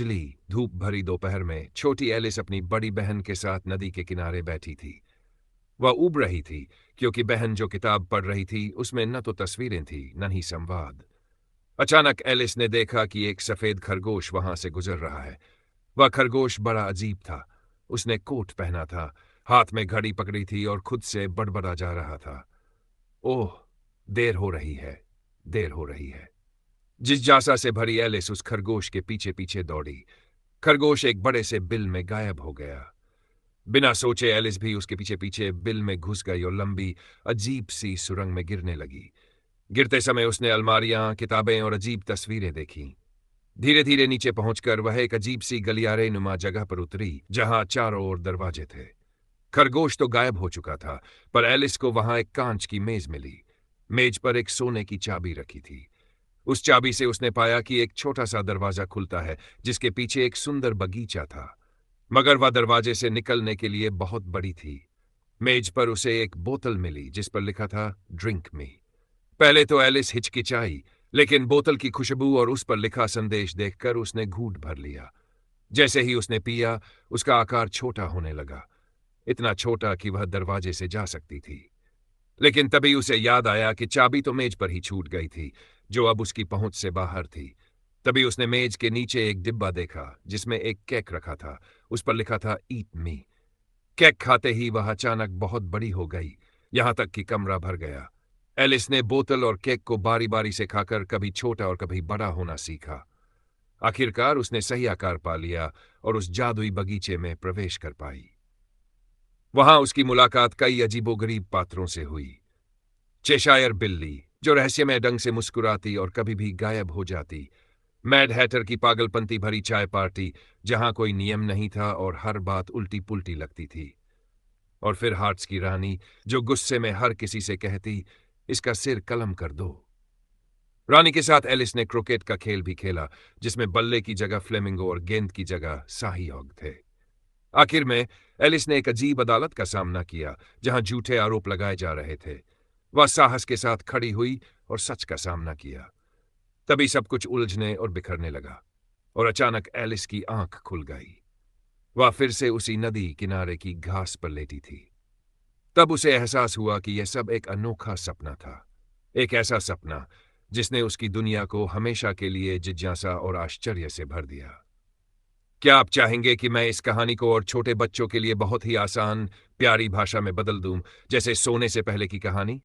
बिजली धूप भरी दोपहर में छोटी एलिस अपनी बड़ी बहन के साथ नदी के किनारे बैठी थी। वह ऊब रही थी क्योंकि बहन जो किताब पढ़ रही थी उसमें न तो तस्वीरें थी न ही संवाद। अचानक एलिस ने देखा कि एक सफेद खरगोश वहां से गुजर रहा है। वह खरगोश बड़ा अजीब था। उसने कोट पहना था, हाथ में घड़ी पकड़ी थी और खुद से बड़बड़ा जा रहा था। ओह, देर हो रही है, देर हो रही है। जिज्ञासा से भरी एलिस उस खरगोश के पीछे पीछे दौड़ी। खरगोश एक बड़े से बिल में गायब हो गया। बिना सोचे एलिस भी उसके पीछे पीछे बिल में घुस गई और लंबी अजीब सी सुरंग में गिरने लगी। गिरते समय उसने अलमारियां, किताबें और अजीब तस्वीरें देखी। धीरे धीरे नीचे पहुंचकर वह एक अजीब सी गलियारे नुमा जगह पर उतरी जहां चारों ओर दरवाजे थे। खरगोश तो गायब हो चुका था, पर एलिस को वहां एक कांच की मेज मिली। मेज पर एक सोने की चाबी रखी थी। उस चाबी से उसने पाया कि एक छोटा सा दरवाजा खुलता है जिसके पीछे एक सुंदर बगीचा था, मगर वह दरवाजे से निकलने के लिए बहुत बड़ी थी। मेज पर उसे एक बोतल मिली जिस पर लिखा था ड्रिंक मी। पहले तो एलिस हिचकिचाई, लेकिन बोतल की खुशबू और उस पर लिखा संदेश देखकर उसने घूंट भर लिया। जैसे ही उसने पिया, उसका आकार छोटा होने लगा, इतना छोटा कि वह दरवाजे से जा सकती थी। लेकिन तभी उसे याद आया कि चाबी तो मेज पर ही छूट गई थी, जो अब उसकी पहुंच से बाहर थी। तभी उसने मेज के नीचे एक डिब्बा देखा जिसमें एक केक रखा था। उस पर लिखा था ईट मी। केक खाते ही वह अचानक बहुत बड़ी हो गई, यहां तक कि कमरा भर गया। एलिस ने बोतल और केक को बारी बारी से खाकर कभी छोटा और कभी बड़ा होना सीखा। आखिरकार उसने सही आकार पा लिया और उस जादुई बगीचे में प्रवेश कर पाई। वहां उसकी मुलाकात कई अजीबोगरीब पात्रों से हुई। चेशायर बिल्ली, जो रहस्यमय ढंग से मुस्कुराती और कभी भी गायब हो जाती। मैड हैटर की पागलपंती भरी चाय पार्टी, जहां कोई नियम नहीं था और हर बात उल्टी पुल्टी लगती थी। और फिर हार्ट्स की रानी, जो गुस्से में हर किसी से कहती, इसका सिर कलम कर दो। रानी के साथ एलिस ने क्रिकेट का खेल भी खेला, जिसमें बल्ले की जगह फ्लेमिंगो और गेंद की जगह शाही हॉग थे। आखिर में एलिस ने एक अजीब अदालत का सामना किया जहां झूठे आरोप लगाए जा रहे थे। वह साहस के साथ खड़ी हुई और सच का सामना किया। तभी सब कुछ उलझने और बिखरने लगा और अचानक एलिस की आंख खुल गई। वह फिर से उसी नदी किनारे की घास पर लेटी थी। तब उसे एहसास हुआ कि यह सब एक अनोखा सपना था, एक ऐसा सपना जिसने उसकी दुनिया को हमेशा के लिए जिज्ञासा और आश्चर्य से भर दिया। क्या आप चाहेंगे कि मैं इस कहानी को और छोटे बच्चों के लिए बहुत ही आसान, प्यारी भाषा में बदल दूं, जैसे सोने से पहले की कहानी?